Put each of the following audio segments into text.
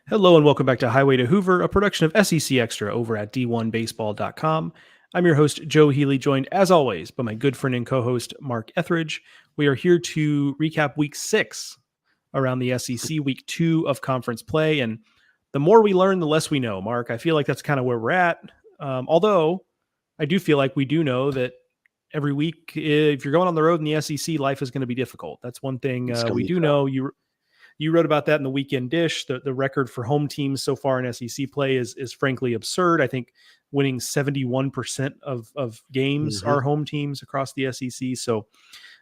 Hello and welcome back to Highway to Hoover, a production of SEC Extra over at D1Baseball.com. I'm your host, Joe Healy, joined as always by my good friend and co-host, Mark Etheridge. We are here to recap week 6 around the SEC, week 2 of conference play. And the more we learn, the less we know, Mark. I feel like that's kind of where we're at. Although I do feel like we do know that every week, if you're going on the road in the SEC, life is going to be difficult. That's one thing we do know. You wrote about that in the Weekend Dish. The record for home teams so far in SEC play is frankly absurd. I think winning 71% of games are home teams across the SEC. So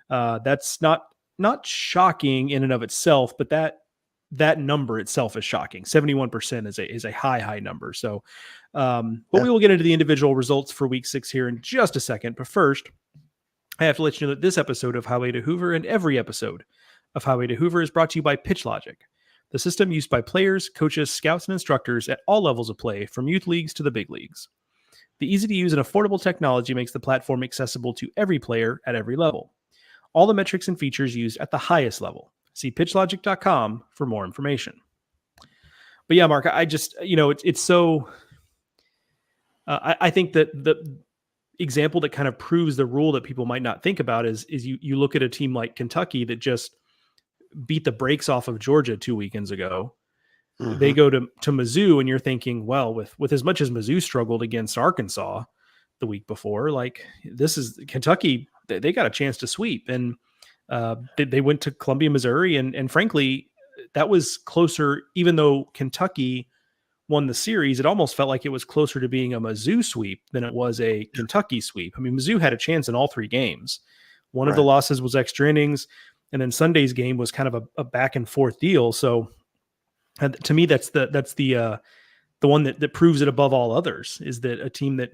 that's not shocking in and of itself, but that number itself is shocking. 71% is a high number. So, but we will get into the individual results for week 6 here in just a second. But first, I have to let you know that this episode of Highway to Hoover and every episode of Highway to Hoover is brought to you by PitchLogic, the system used by players, coaches, scouts, and instructors at all levels of play, from youth leagues to the big leagues. The easy-to-use and affordable technology makes the platform accessible to every player at every level. All the metrics and features used at the highest level. See pitchlogic.com for more information. But yeah, Mark, I just, it's so... I think that the example that kind of proves the rule that people might not think about is you look at a team like Kentucky that just beat the brakes off of Georgia 2 weekends ago. They go to Mizzou, and you're thinking, well, with as much as Mizzou struggled against Arkansas the week before, like, this is Kentucky, they got a chance to sweep. And they went to Columbia, Missouri, and frankly, that was closer. Even though Kentucky won the series, it almost felt like it was closer to being a Mizzou sweep than it was a Kentucky sweep. I mean, Mizzou had a chance in all 3 games. One of the losses was extra innings, and then Sunday's game was kind of a back and forth deal. So to me, that's the one that proves it above all others, is that a team that,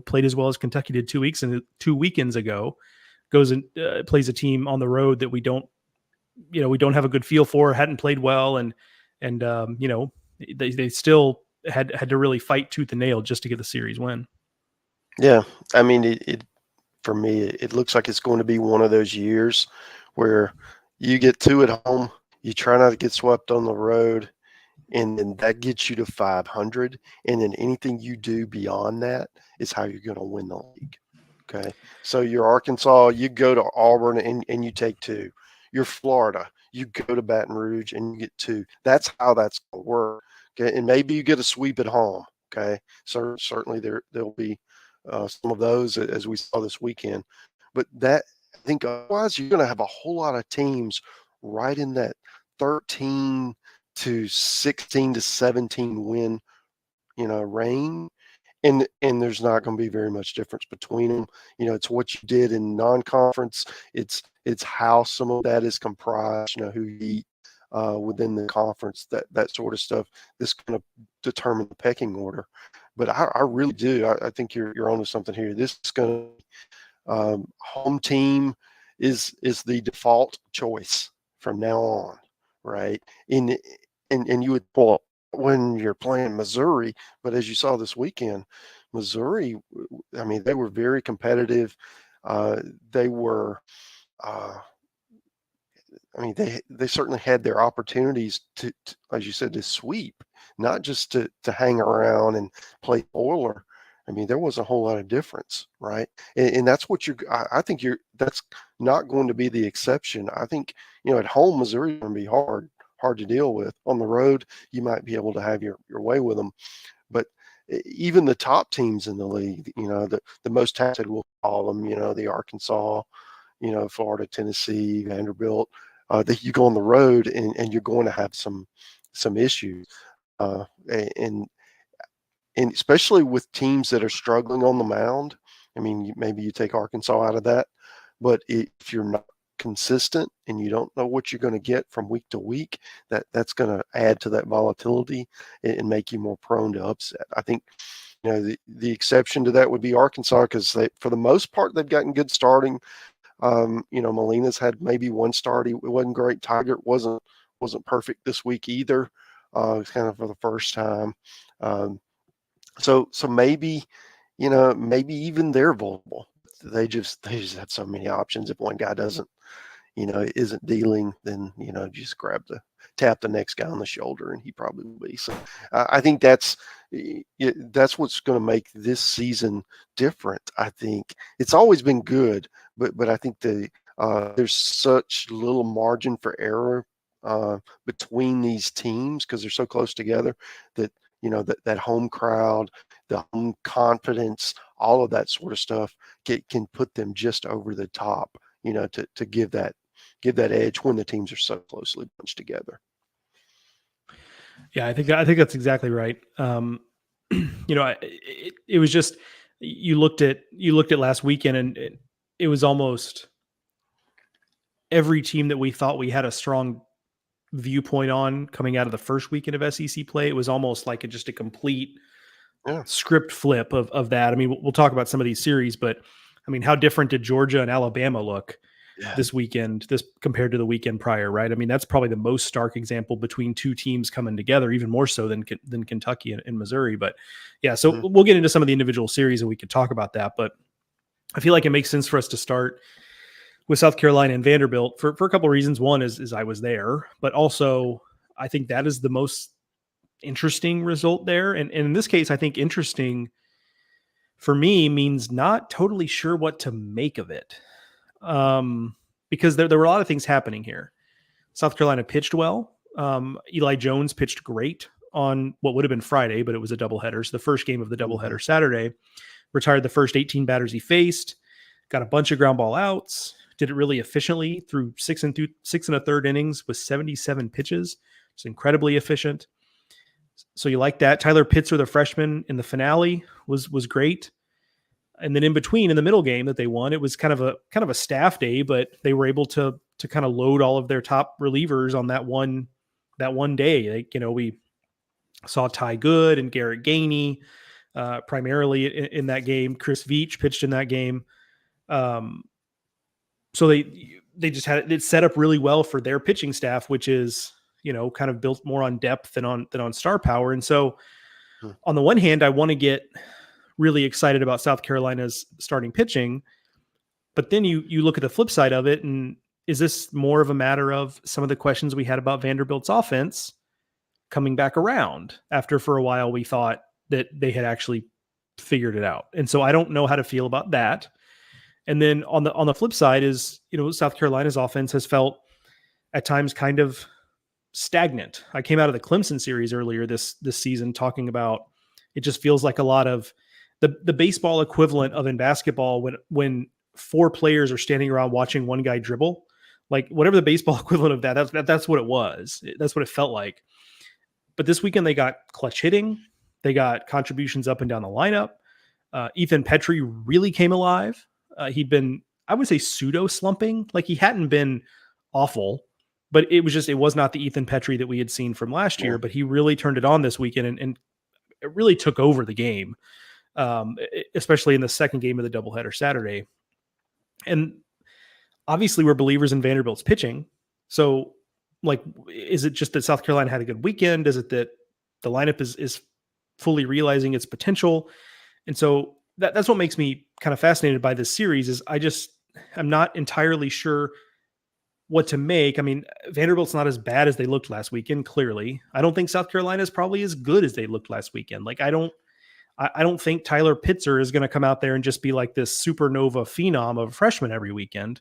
played as well as Kentucky did 2 weekends ago goes and plays a team on the road that we don't have a good feel for, hadn't played well. And they still had to really fight tooth and nail just to get the series win. Yeah. I mean, it for me, it looks like it's going to be one of those years where you get 2 at home, you try not to get swept on the road, and then that gets you to 500. And then anything you do beyond that is how you're going to win the league. Okay. So you're Arkansas, you go to Auburn and you take 2. You're Florida, you go to Baton Rouge and you get 2. That's how that's going to work. Okay. And maybe you get a sweep at home. Okay. So certainly there'll be some of those, as we saw this weekend. But I think otherwise you're going to have a whole lot of teams right in that 13 to 16 to 17 win, range. And there's not going to be very much difference between them. It's what you did in non-conference. It's how some of that is comprised, who you eat within the conference, that sort of stuff. This kind of determine the pecking order. But I really do. I think you're onto something here. This is going to home team is the default choice from now on, right? And you would pull when you're playing Missouri, but as you saw this weekend, Missouri, I mean, they were very competitive. They were, they certainly had their opportunities to, as you said, to sweep, not just to hang around and play spoiler. I mean, there was a whole lot of difference, right? And that's what I think that's not going to be the exception. I think, at home, Missouri is going to be hard to deal with. On the road, you might be able to have your way with them. But even the top teams in the league, the most talented, we'll call them, the Arkansas, Florida, Tennessee, Vanderbilt, that you go on the road and you're going to have some issues. And especially with teams that are struggling on the mound. I mean, maybe you take Arkansas out of that, but if you're not consistent and you don't know what you're going to get from week to week, that's going to add to that volatility and make you more prone to upset. I think, the exception to that would be Arkansas, because for the most part, they've gotten good starting. Molina's had maybe one start. It wasn't great. Tiger wasn't perfect this week either. It's kind of for the first time. So maybe, maybe even they're vulnerable. They just have so many options if one guy doesn't, isn't dealing, then, just tap the next guy on the shoulder, and he probably will be. So I think that's what's going to make this season different. I think it's always been good, but I think there's such little margin for error between these teams because they're so close together that, that home crowd, the home confidence, all of that sort of stuff can put them just over the top, to give that edge when the teams are so closely bunched together. Yeah, I think that's exactly right. It was just you looked at last weekend, and it was almost every team that we thought we had a strong viewpoint on coming out of the first weekend of SEC play. It was almost like just a complete script flip of that. I mean, we'll talk about some of these series, but I mean, how different did Georgia and Alabama look this weekend, compared to the weekend prior, right? I mean, that's probably the most stark example between two teams coming together, even more so than Kentucky and Missouri. But yeah, so we'll get into some of the individual series and we could talk about that. But I feel like it makes sense for us to start with South Carolina and Vanderbilt for a couple of reasons. One is I was there, but also I think that is the most interesting result there. And in this case, I think interesting for me means not totally sure what to make of it. Because there were a lot of things happening here. South Carolina pitched well. Eli Jones pitched great on what would have been Friday, but it was a doubleheader. So the first game of the doubleheader Saturday, retired the first 18 batters he faced, got a bunch of ground ball outs, did it really efficiently through 6 1/3 innings with 77 pitches. It's incredibly efficient. So you like that. Tyler Pitzer, the freshman in the finale, was great. And then in between, in the middle game that they won, it was kind of a staff day, but they were able to kind of load all of their top relievers on that one day. We saw Ty Good and Garrett Gainey primarily in that game. Chris Veach pitched in that game. So they just had it set up really well for their pitching staff, which is, kind of built more on depth than on star power. And so on the one hand, I want to get really excited about South Carolina's starting pitching, but then you look at the flip side of it, and is this more of a matter of some of the questions we had about Vanderbilt's offense coming back around after for a while we thought that they had actually figured it out? And so I don't know how to feel about that. And then on the flip side is, South Carolina's offense has felt at times kind of stagnant. I came out of the Clemson series earlier this season talking about it just feels like a lot of the baseball equivalent of in basketball when four players are standing around watching one guy dribble, like whatever the baseball equivalent of that's what it was. That's what it felt like. But this weekend they got clutch hitting. They got contributions up and down the lineup. Ethan Petrie really came alive. He'd been, I would say, pseudo slumping. Like he hadn't been awful, but it was not the Ethan Petrie that we had seen from last year, but he really turned it on this weekend and it really took over the game. Especially in the second game of the doubleheader Saturday. And obviously we're believers in Vanderbilt's pitching. So like, is it just that South Carolina had a good weekend? Is it that the lineup is fully realizing its potential? And so that's what makes me kind of fascinated by this series is I'm not entirely sure what to make. I mean, Vanderbilt's not as bad as they looked last weekend. Clearly, I don't think South Carolina is probably as good as they looked last weekend. Like I don't think Tyler Pitzer is going to come out there and just be like this supernova phenom of a freshman every weekend.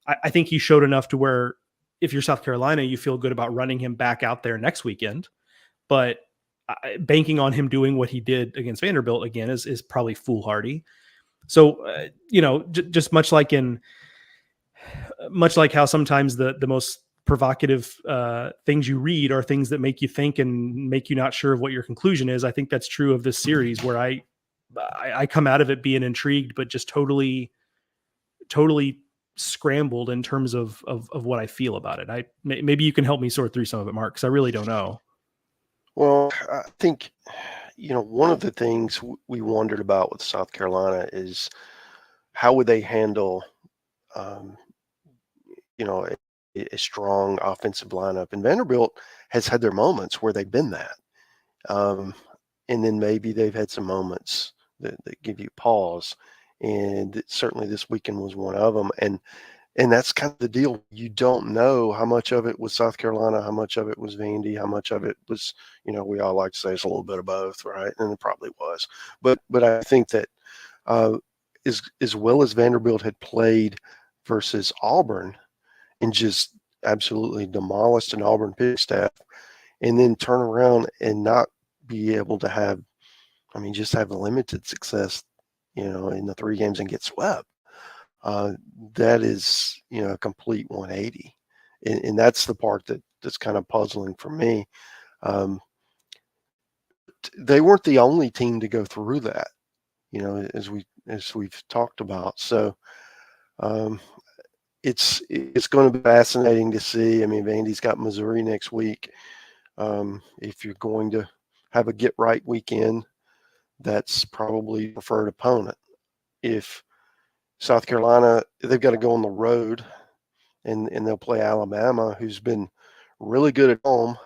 I think he showed enough to where if you're South Carolina, you feel good about running him back out there next weekend. But banking on him doing what he did against Vanderbilt again is probably foolhardy. So, just much like how sometimes the most provocative things you read are things that make you think and make you not sure of what your conclusion is. I think that's true of this series where I come out of it being intrigued, but just totally scrambled in terms of what I feel about it. Maybe you can help me sort through some of it, Mark, because I really don't know. Well, I think, one of the things we wondered about with South Carolina is how would they handle, a strong offensive lineup. And Vanderbilt has had their moments where they've been that. And then maybe they've had some moments that give you pause. And certainly this weekend was one of them. And And that's kind of the deal. You don't know how much of it was South Carolina, how much of it was Vandy, how much of it was, we all like to say it's a little bit of both, right? And it probably was. But I think that as well as Vanderbilt had played versus Auburn and just absolutely demolished an Auburn pitching staff, and then turn around and not be able to have, just have limited success, in the 3 games and get swept. That is, a complete 180. And that's the part that's kind of puzzling for me. They weren't the only team to go through that, as we've talked about. So it's going to be fascinating to see. Vandy's got Missouri next week. If you're going to have a get right weekend, that's probably preferred opponent. If South Carolina, they've got to go on the road, and they'll play Alabama, who's been really good at home,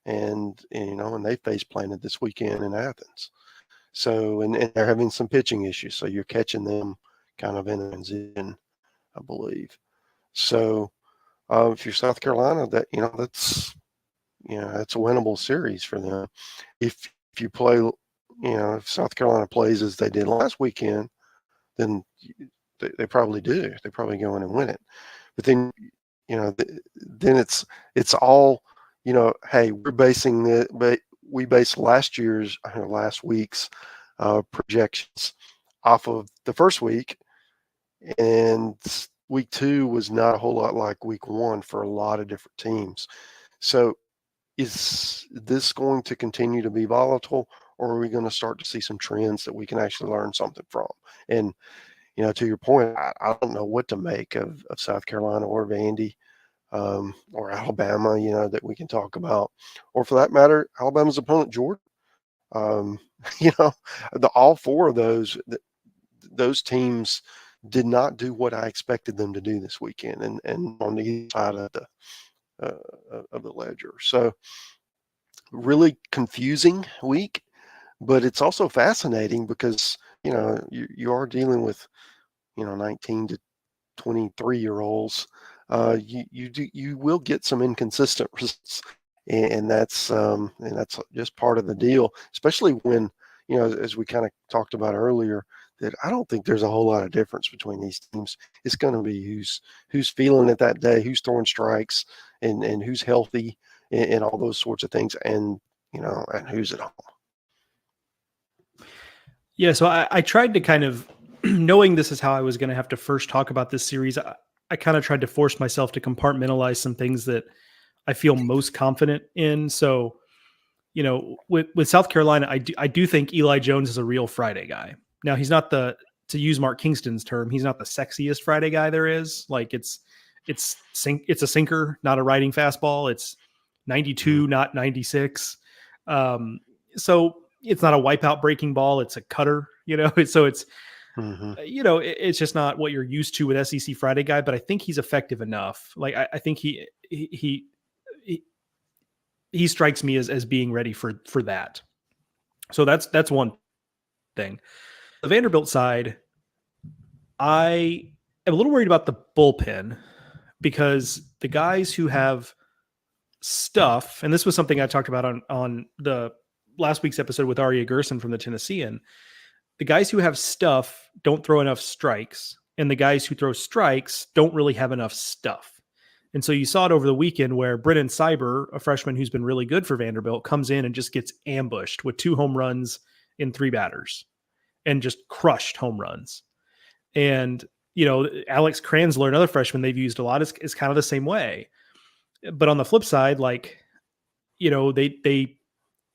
and they face planted this weekend in Athens. So, and they're having some pitching issues, so you're catching them kind of in a transition, I believe. So, if you're South Carolina, that's a winnable series for them. If you play, if South Carolina plays as they did last weekend, then they probably do. They probably go in and win it. But then, then it's all, hey, we based last week's projections off of the first week, and week 2 was not a whole lot like week 1 for a lot of different teams. So is this going to continue to be volatile, or are we going to start to see some trends that we can actually learn something from? And, to your point, I don't know what to make of South Carolina or Vandy or Alabama, that we can talk about. Or for that matter, Alabama's opponent, Georgia. All 4 of those teams did not do what I expected them to do this weekend, and on the side of the ledger. So really confusing week, but it's also fascinating because, you are dealing with, 19 to 23-year-olds. You will get some inconsistent results, and that's just part of the deal, especially when, as we kind of talked about earlier, that I don't think there's a whole lot of difference between these teams. It's going to be who's feeling it that day, who's throwing strikes, and who's healthy, and all those sorts of things, and and who's at home. Yeah, so I tried to kind of, knowing this is how I was going to have to first talk about this series, I kind of tried to force myself to compartmentalize some things that I feel most confident in. So, with South Carolina, I do think Eli Jones is a real Friday guy. Now, he's not to use Mark Kingston's term, he's not the sexiest Friday guy there is. Like it's a sinker, not a riding fastball. It's 92, not 96. So it's not a wipeout breaking ball. It's a cutter, so it's, it's just not what you're used to with SEC Friday guy, but I think he's effective enough. Like, I think he strikes me as being ready for that. So that's one thing. The Vanderbilt side, I am a little worried about the bullpen because the guys who have stuff, and this was something I talked about on the last week's episode with Aria Gerson from the Tennessean, the guys who have stuff don't throw enough strikes, and the guys who throw strikes don't really have enough stuff. And so you saw it over the weekend where Brennan Cyber, a freshman who's been really good for Vanderbilt, comes in and just gets ambushed with 2 home runs in 3 batters and just crushed home runs. And, Alex Kranzler, another freshman they've used a lot, is kind of the same way. But on the flip side, like, they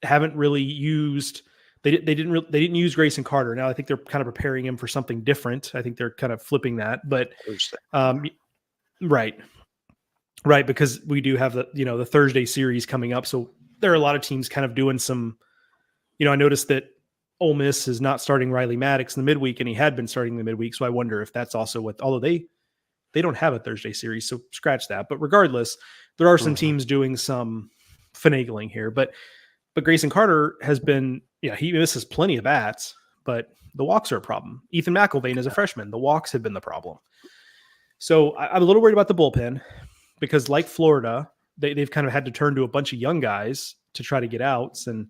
haven't really used, they didn't use Grayson Carter. Now I think they're kind of preparing him for something different. I think they're kind of flipping that, but right. Because we do have the Thursday series coming up. So there are a lot of teams kind of doing some, I noticed that Ole Miss is not starting Riley Maddox in the midweek, and he had been starting the midweek. So I wonder if that's also although they don't have a Thursday series, so scratch that. But regardless, there are some teams doing some finagling here, but Grayson Carter has been, he misses plenty of bats, but the walks are a problem. Ethan McIlvain is a freshman. The walks have been the problem. So I'm a little worried about the bullpen because, like Florida, they've kind of had to turn to a bunch of young guys to try to get outs. And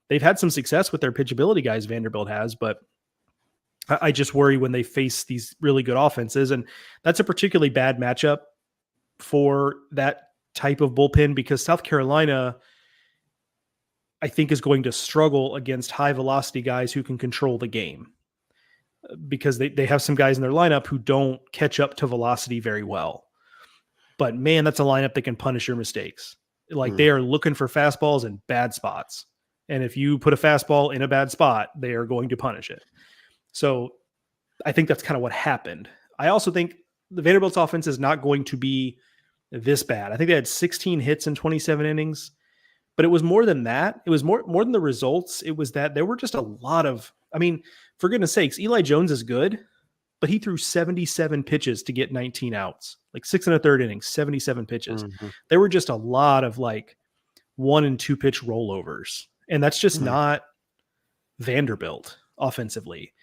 they've had some success with their pitchability guys, Vanderbilt has, but I just worry when they face these really good offenses. And that's a particularly bad matchup for that type of bullpen because South Carolina, I think, is going to struggle against high velocity guys who can control the game because they have some guys in their lineup who don't catch up to velocity very well. But man, that's a lineup that can punish your mistakes. Like they are looking for fastballs in bad spots. And if you put a fastball in a bad spot, they are going to punish it. So I think that's kind of what happened. I also think the Vanderbilt's offense is not going to be this bad. I think they had 16 hits in 27 innings, but it was more than that. It was more than the results. It was that there were just a lot of, I mean, for goodness sakes, Eli Jones is good, but he threw 77 pitches to get 19 outs, like 6 1/3 innings, 77 pitches. There were just a lot of like 1 and 2 pitch rollovers. And that's just not Vanderbilt offensively.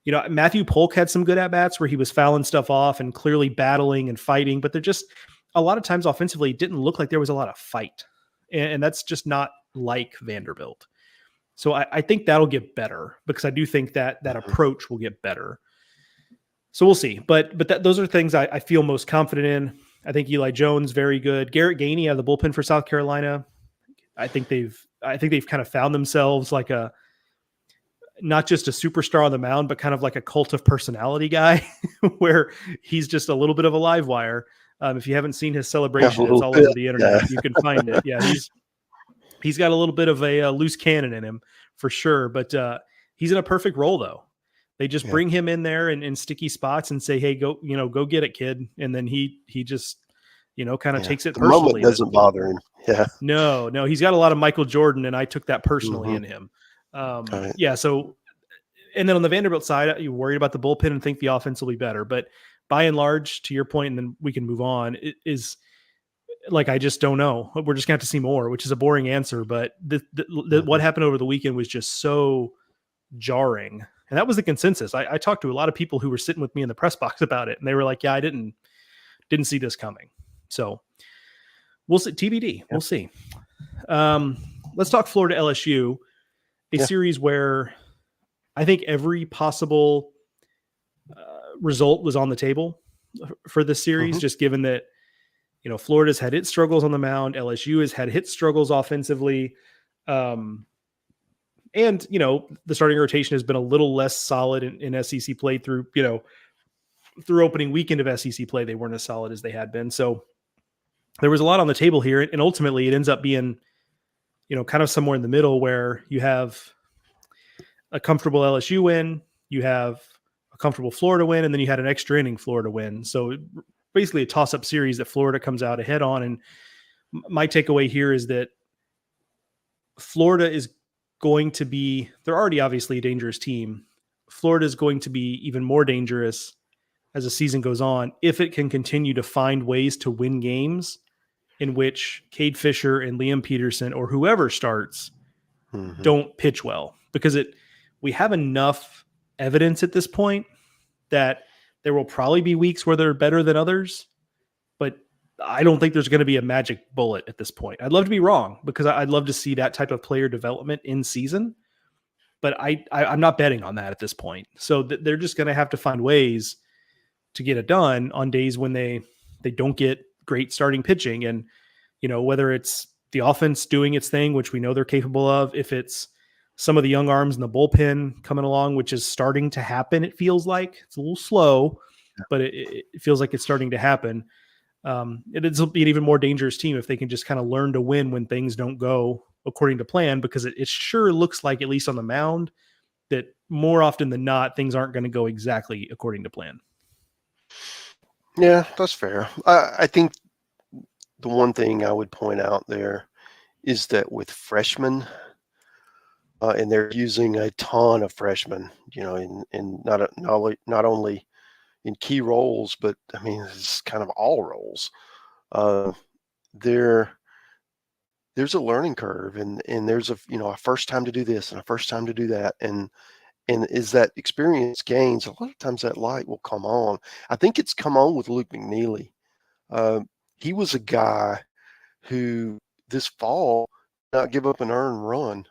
You know, Matthew Polk had some good at-bats where he was fouling stuff off and clearly battling and fighting, but they're just a lot of times offensively, it didn't look like there was a lot of fight. And that's just not like Vanderbilt. So I think that'll get better because I do think that approach will get better. So we'll see. But those are things I feel most confident in. I think Eli Jones, very good. Garrett Gainey out of the bullpen for South Carolina. I think they've kind of found themselves like not just a superstar on the mound, but kind of like a cult of personality guy where he's just a little bit of a live wire. If you haven't seen his celebration, it's all over the internet. Yeah. You can find it. Yeah. He's got a little bit of a loose cannon in him for sure, but he's in a perfect role though. They just bring him in there in sticky spots and say, hey, go get it, kid. And then he just, kind of takes it personally. Moment doesn't bother him. Yeah. No, he's got a lot of Michael Jordan, and I took that personally in him. Yeah. So, and then on the Vanderbilt side, you're worried about the bullpen and think the offense will be better. But by and large, to your point, and then we can move on, it is like, I just don't know. We're just going to have to see more, which is a boring answer. But what happened over the weekend was just so jarring. And that was the consensus. I talked to a lot of people who were sitting with me in the press box about it. And they were like, yeah, I didn't see this coming. So we'll see. TBD. We'll see. Let's talk Florida LSU, a series where I think every possible result was on the table for this series, just given that, Florida's had its struggles on the mound. LSU has had its struggles offensively. And, the starting rotation has been a little less solid in SEC play through opening weekend of SEC play. They weren't as solid as they had been. So there was a lot on the table here. And ultimately it ends up being, kind of somewhere in the middle where you have a comfortable LSU win, you have a comfortable Florida win, and then you had an extra inning Florida win. So basically a toss-up series that Florida comes out ahead on. And my takeaway here is that Florida is going to be, they're already obviously a dangerous team. Florida is going to be even more dangerous as the season goes on if it can continue to find ways to win games in which Cade Fisher and Liam Peterson or whoever starts don't pitch well. Because we have enough evidence at this point that there will probably be weeks where they're better than others, but I don't think there's going to be a magic bullet at this point. I'd love to be wrong because I'd love to see that type of player development in season, but I'm not betting on that at this point. So they're just going to have to find ways to get it done on days when they don't get great starting pitching. And, whether it's the offense doing its thing, which we know they're capable of, if it's some of the young arms in the bullpen coming along, which is starting to happen. It feels like it's a little slow, but it feels like it's starting to happen. It'll be an even more dangerous team if they can just kind of learn to win when things don't go according to plan, because it sure looks like, at least on the mound, that more often than not, things aren't going to go exactly according to plan. Yeah, that's fair. I think the one thing I would point out there is that with freshmen, and they're using a ton of freshmen, in not only in key roles, but I mean, it's kind of all roles. There's a learning curve, and there's a first time to do this and a first time to do that, and And is that experience gains, a lot of times that light will come on. I think it's come on with Luke McNeely. He was a guy who this fall did not give up an earned run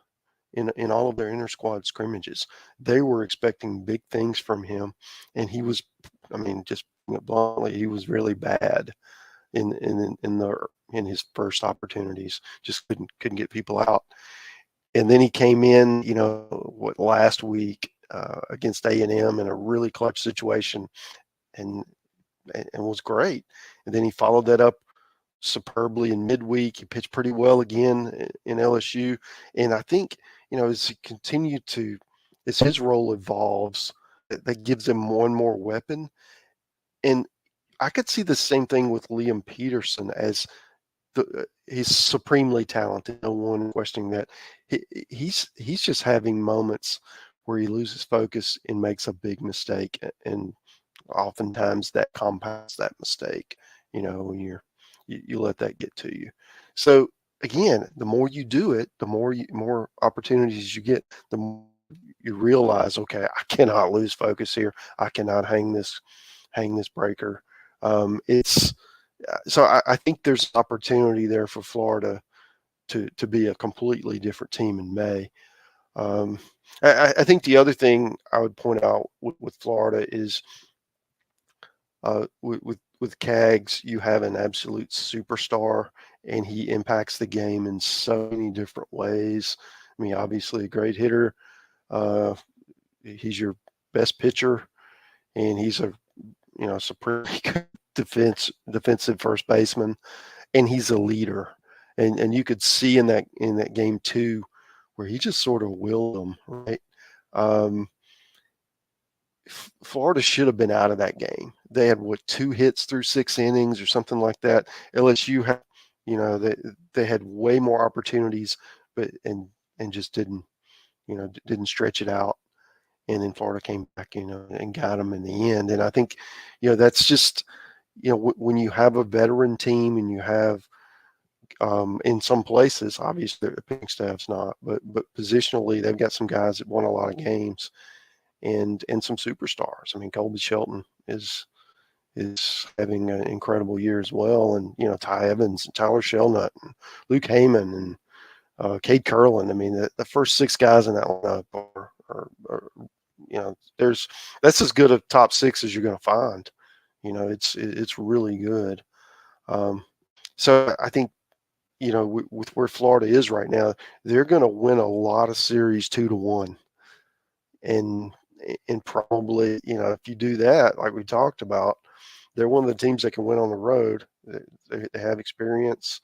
in all of their inter squad scrimmages. They were expecting big things from him, and he was, I mean, just bluntly, he was really bad in his first opportunities. Just couldn't get people out. And then he came in, last week against A&M in a really clutch situation, and was great. And then he followed that up superbly in midweek. He pitched pretty well again in LSU. And I think, as he continued to, as his role evolves, that gives him one more weapon. And I could see the same thing with Liam Peterson as he's supremely talented. No one questioning that. He's just having moments where he loses focus and makes a big mistake. And oftentimes that compounds that mistake, when you let that get to you. So again, the more you do it, the more opportunities you get, the more you realize, okay, I cannot lose focus here. I cannot hang this breaker. So I think there's opportunity there for Florida to be a completely different team in May. I think the other thing I would point out with Florida is with Cags, you have an absolute superstar, and he impacts the game in so many different ways. I mean, obviously a great hitter. He's your best pitcher, and he's a supremely good defensive first baseman, and he's a leader. And you could see in that game too, where he just sort of willed them, right? Florida should have been out of that game. They had 2 hits through 6 innings or something like that. LSU had, they had way more opportunities, but and just didn't stretch it out. And then Florida came back, and got them in the end. And I think, that's just, when you have a veteran team and you have, in some places, obviously the pitching staff's not, but positionally they've got some guys that won a lot of games. And some superstars. I mean, Colby Shelton is having an incredible year as well, and Ty Evans, and Tyler Shelnut, and Luke Heyman, and Cade Curlin. I mean, the first 6 guys in that lineup are that's as good a top 6 as you're going to find. It's really good. So I think with where Florida is right now, they're going to win a lot of series 2-1, and probably, if you do that, like we talked about, they're one of the teams that can win on the road. They have experience,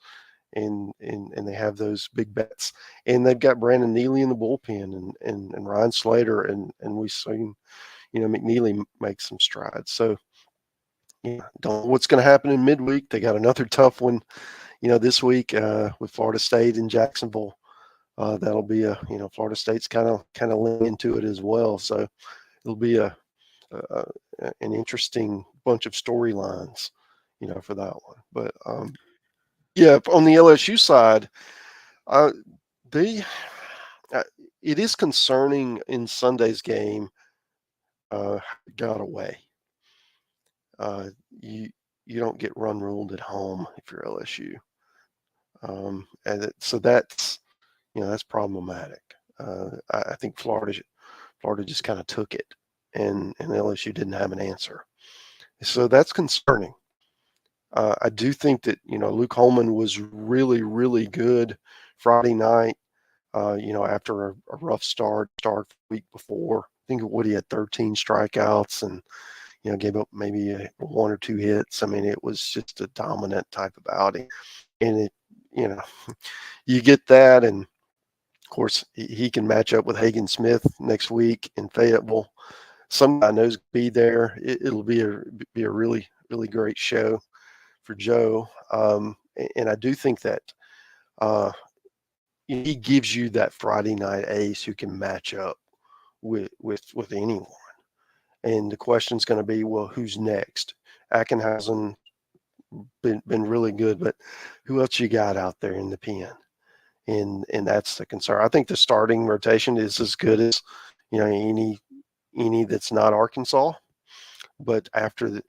and they have those big bets, and they've got Brandon Neely in the bullpen, and Ryan Slater, and we've seen, McNeely make some strides. So, don't know what's going to happen in midweek. They got another tough one, this week with Florida State in Jacksonville. That'll be Florida State's kind of leaning into it as well. So it'll be an interesting bunch of storylines, for that one. But on the LSU side, it is concerning in Sunday's game. Got away. You don't get run ruled at home if you're LSU, and so that's problematic. I think Florida just kind of took it, and LSU didn't have an answer. So that's concerning. I do think that, Luke Holman was really, really good Friday night, after a rough start the week before. I think he had 13 strikeouts and, gave up maybe 1 or 2 hits. I mean, it was just a dominant type of outing. And you get that, and of course, he can match up with Hagen Smith next week in Fayetteville. Some guy knows be there. It'll be a really, really great show for Joe. And I do think that he gives you that Friday night ace who can match up with anyone. And the question's going to be, well, who's next? Ackenhausen been really good, but who else you got out there in the pen? And that's the concern. I think the starting rotation is as good as any that's not Arkansas. But after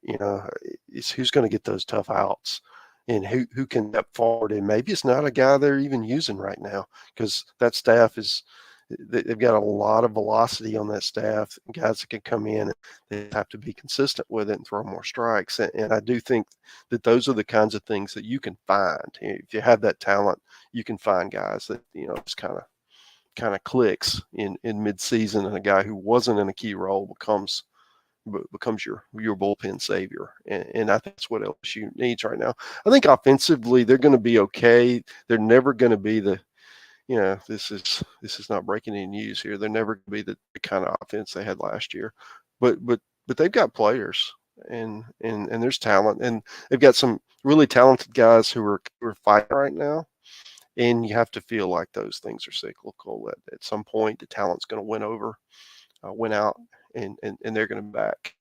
it's who's going to get those tough outs, and who can step forward. And maybe it's not a guy they're even using right now, because that staff they've got a lot of velocity on that staff. Guys that can come in, and they have to be consistent with it and throw more strikes. And I do think that those are the kinds of things that you can find. If you have that talent, you can find guys that just kind of clicks in mid-season, and a guy who wasn't in a key role becomes your bullpen savior. And I think that's what LSU needs right now. I think offensively they're going to be okay. They're never going to be this is not breaking any news here. They're never going to be the kind of offense they had last year, but they've got players, and there's talent, and they've got some really talented guys who are fighting right now. And you have to feel like those things are cyclical. At some point, the talent's going to win out, and they're going to be back,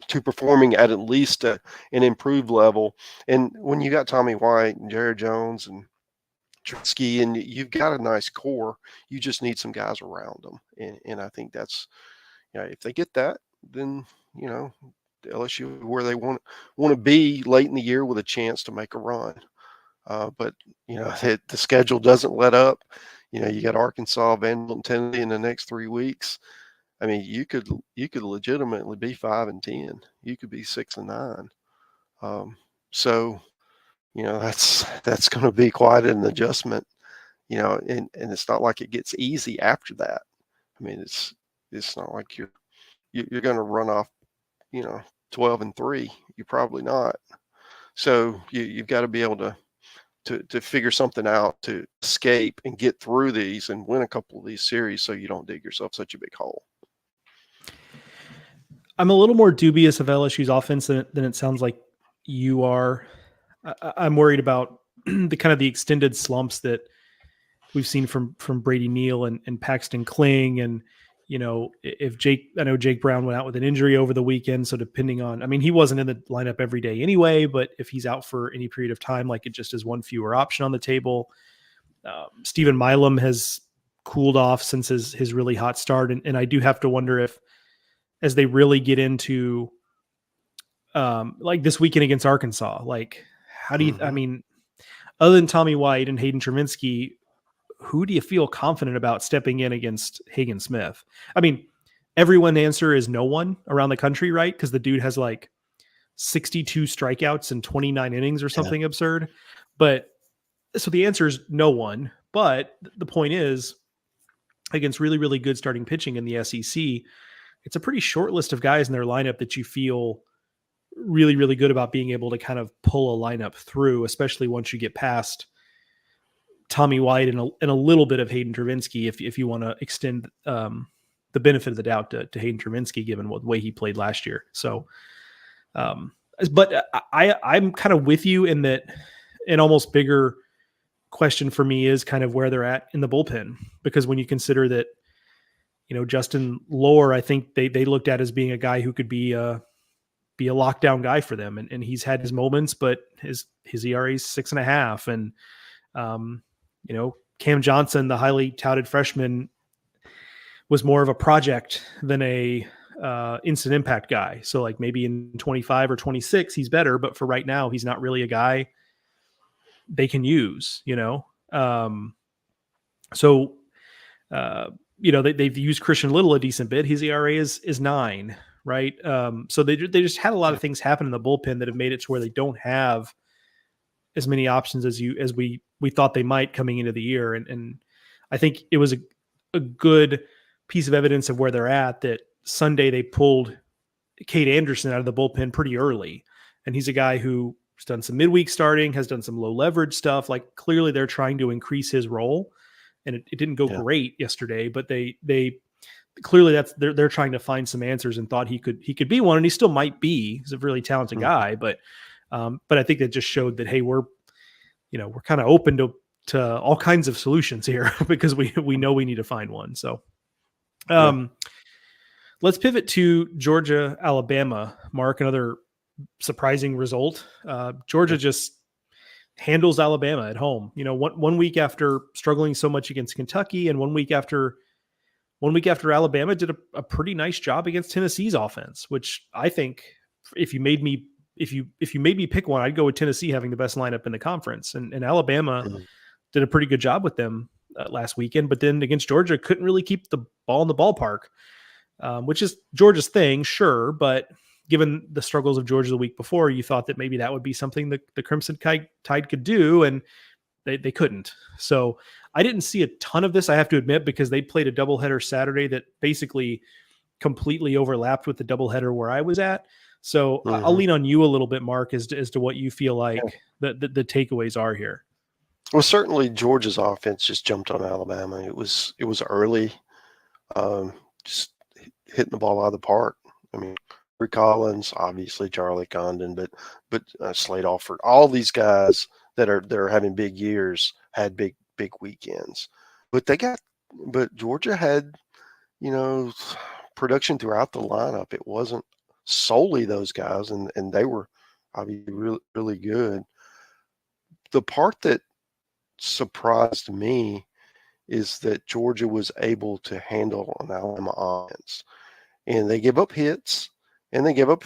to performing at least an improved level. And when you got Tommy White and Jared Jones and Trubisky, and you've got a nice core, you just need some guys around them. And I think that's, if they get that, then, LSU where they want to be late in the year with a chance to make a run. But the schedule doesn't let up. You got Arkansas, Vanderbilt, and Tennessee in the next 3 weeks. I mean, you could legitimately be 5-10. You could be 6-9. So that's going to be quite an adjustment. And it's not like it gets easy after that. I mean, it's not like you're going to run off 12-3. You're probably not. So you've got to be able to figure something out to escape and get through these and win a couple of these series, so you don't dig yourself such a big hole. I'm a little more dubious of LSU's offense than it sounds like you are. I'm worried about the extended slumps that we've seen from Brady Neal and Paxton Kling. And, if I know Jake Brown went out with an injury over the weekend. So depending on, he wasn't in the lineup every day anyway, but if he's out for any period of time, like, it just is one fewer option on the table. Stephen Milam has cooled off since his really hot start. And I do have to wonder if, as they really get into like this weekend against Arkansas, like, how do you, other than Tommy White and Hayden Treminsky, who do you feel confident about stepping in against Hagen Smith? Everyone's answer is no one around the country, right? Because the dude has like 62 strikeouts in 29 innings or something absurd. But so the answer is no one. But the point is, against really, really good starting pitching in the SEC, it's a pretty short list of guys in their lineup that you feel really, really good about being able to kind of pull a lineup through, especially once you get past Tommy White and a little bit of Hayden Travinski, if you want to extend the benefit of the doubt to Hayden Travinski, given the way he played last year. So, but I'm kind of with you in that. An almost bigger question for me is kind of where they're at in the bullpen, because when you consider that, Justin Lohr, I think they looked at as being a guy who could be a lockdown guy for them. And he's had his moments, but his ERA is 6.5. And, Cam Johnson, the highly touted freshman, was more of a project than a instant impact guy. So like maybe in 25 or 26, he's better, but for right now, he's not really a guy they can use, they've used Christian Little a decent bit. His ERA is 9, right? So they just had a lot of things happen in the bullpen that have made it to where they don't have as many options as we thought they might coming into the year. And I think it was a good piece of evidence of where they're at, that Sunday they pulled Cade Anderson out of the bullpen pretty early. And he's a guy who's done some midweek starting, has done some low leverage stuff. Like, clearly they're trying to increase his role, and it didn't go great yesterday, but they clearly they're trying to find some answers, and thought he could be one, and he still might be. He's a really talented guy, but I think that just showed that, hey, we're kind of open to all kinds of solutions here because we know we need to find one. So let's pivot to Georgia, Alabama. Mark, another surprising result. Georgia just handles Alabama at home. One week after struggling so much against Kentucky, and 1 week after 1 week after Alabama did a pretty nice job against Tennessee's offense, which I think if you made me pick one, I'd go with Tennessee having the best lineup in the conference, and Alabama Mhm. did a pretty good job with them last weekend. But then against Georgia, couldn't really keep the ball in the ballpark, which is Georgia's thing, sure. But given the struggles of Georgia the week before, you thought that maybe that would be something that the Crimson Tide could do, and they couldn't. So I didn't see a ton of this, I have to admit, because they played a doubleheader Saturday that basically completely overlapped with the doubleheader where I was at. So I'll Mhm. lean on you a little bit, Mark, as to what you feel Yeah. like the takeaways are here. Well, certainly Georgia's offense just jumped on Alabama. It was early, just hitting the ball out of the park. I mean, Rick Collins, obviously Charlie Condon, but Slade Alford, all these guys that are having big years had big weekends. But Georgia had, you know, production throughout the lineup. It wasn't solely those guys, and they were obviously really good. The part that surprised me is that Georgia was able to handle an Alabama offense, and they give up hits, and they gave up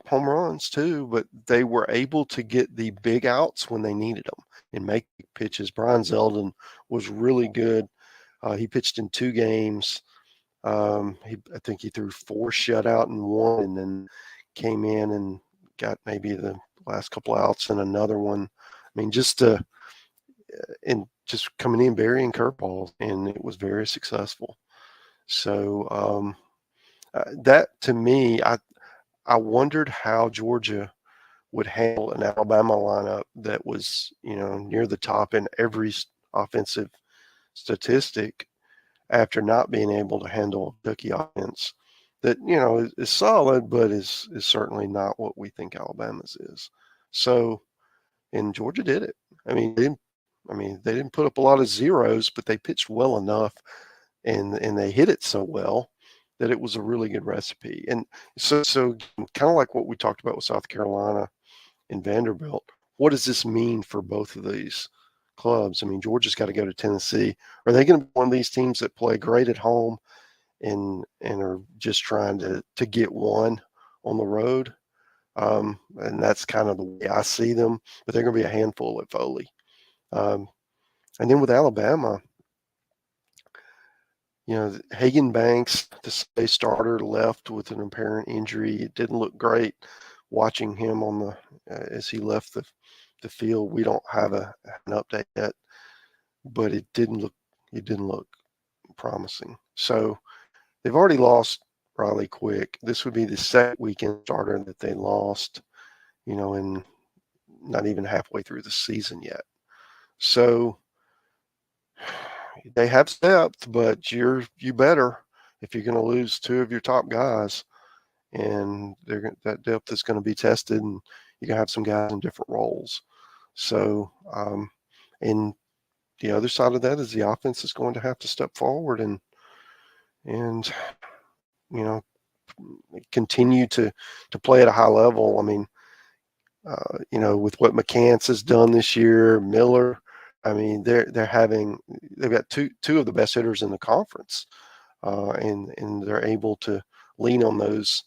home runs too, but they were able to get the big outs when they needed them and make pitches. Brian Zeldin was really good. He pitched in 2 games. I think he threw 4 shutout in one, and then came in and got maybe the last couple outs in another one. I mean, just coming in burying curveballs, and it was very successful. So that to me, I wondered how Georgia would handle an Alabama lineup that was, near the top in every offensive statistic after not being able to handle a Kentucky offense that, is solid, but is certainly not what we think Alabama's is. So, and Georgia did it. They didn't put up a lot of zeros, but they pitched well enough, and they hit it so well that it was a really good recipe. And so kind of like what we talked about with South Carolina and Vanderbilt, what does this mean for both of these clubs? I mean, Georgia's got to go to Tennessee. Are they going to be one of these teams that play great at home and are just trying to get one on the road? And that's kind of the way I see them, but they're going to be a handful at Foley. And then with Alabama, Hagen Banks, the Sunday starter, left with an apparent injury. It didn't look great watching him as he left the field. We don't have an update yet, but it didn't look promising. So they've already lost Riley Quick. This would be the second weekend starter that they lost, in not even halfway through the season yet. So they have depth, but you better, if you're going to lose 2 of your top guys, and that depth is going to be tested, and you're going to have some guys in different roles. So, and the other side of that is the offense is going to have to step forward and continue to play at a high level. I mean, with what McCants has done this year, Miller. I mean, they've got two of the best hitters in the conference, and they're able to lean on those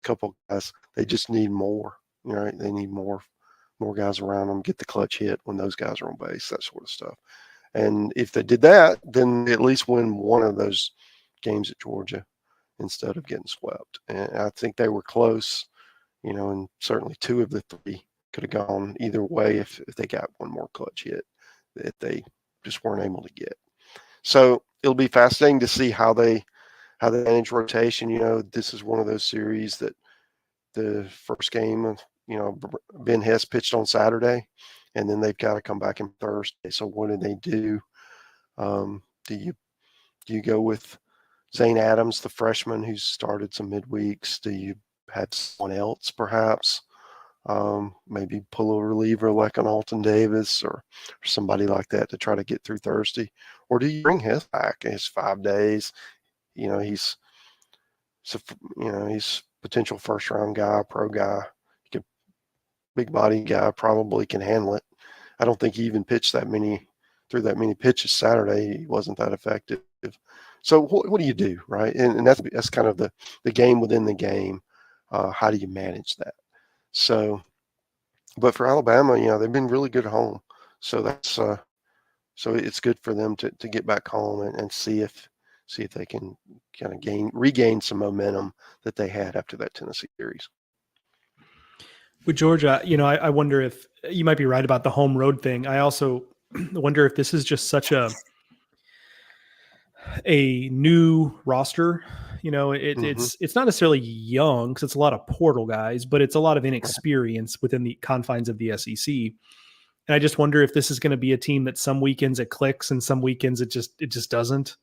couple guys. They just need more, right? They need more guys around them, get the clutch hit when those guys are on base, that sort of stuff. And if they did that, then they at least win one of those games at Georgia instead of getting swept. And I think they were close, and certainly 2 of the 3 could have gone either way if they got one more clutch hit that they just weren't able to get. So it'll be fascinating to see how they manage rotation. This is one of those series that the first game, Ben Hess pitched on Saturday, and then they've got to come back on Thursday. So what do they do? Do you go with Zane Adams, the freshman who's started some midweeks? Do you have someone else perhaps? Maybe pull a reliever like an Alton Davis or somebody like that to try to get through Thursday? Or do you bring Hess back? It's 5 days. He's potential first round guy, pro guy. Big body guy, probably can handle it. I don't think he even pitched threw that many pitches Saturday. He wasn't that effective. So what do you do, right? And that's kind of the game within the game. How do you manage that? So, but for Alabama, they've been really good at home. So that's so it's good for them to get back home and see if they can kind of regain some momentum that they had after that Tennessee series. With Georgia, I wonder if you might be right about the home road thing. I also wonder if this is just such a new roster. It's not necessarily young because it's a lot of portal guys, but it's a lot of inexperience within the confines of the SEC. And I just wonder if this is going to be a team that some weekends it clicks and some weekends it just doesn't,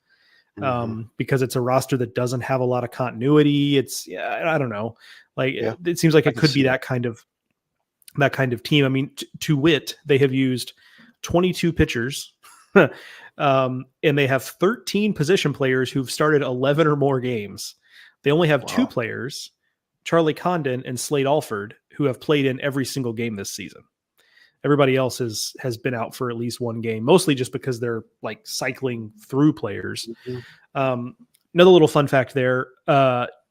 because it's a roster that doesn't have a lot of continuity. I don't know. It seems like it could be that kind of team. I mean, to wit, they have used 22 pitchers, and they have 13 position players who've started 11 or more games. They only have two players, Charlie Condon and Slade Alford, who have played in every single game this season. Everybody else has been out for at least one game, mostly just because they're like cycling through players. Another little fun fact there,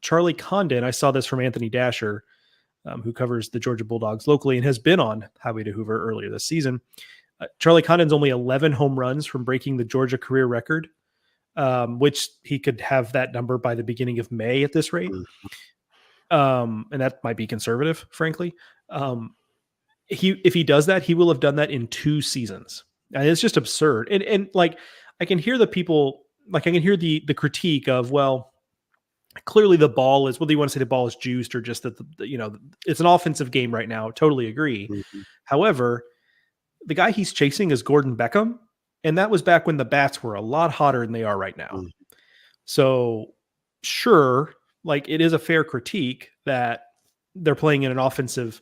Charlie Condon, I saw this from Anthony Dasher, who covers the Georgia Bulldogs locally and has been on Highway to Hoover earlier this season. Charlie Condon's only 11 home runs from breaking the Georgia career record, which he could have that number by the beginning of May at this rate. And that might be conservative, frankly. If he does that, he will have done that in 2 seasons. And it's just absurd. And like, I can hear the people, like I can hear the critique of, well, clearly the ball is, whether you want to say the ball is juiced or just that, it's an offensive game right now. Totally agree. However, the guy he's chasing is Gordon Beckham. And that was back when the bats were a lot hotter than they are right now. So sure, like it is a fair critique that they're playing in an offensive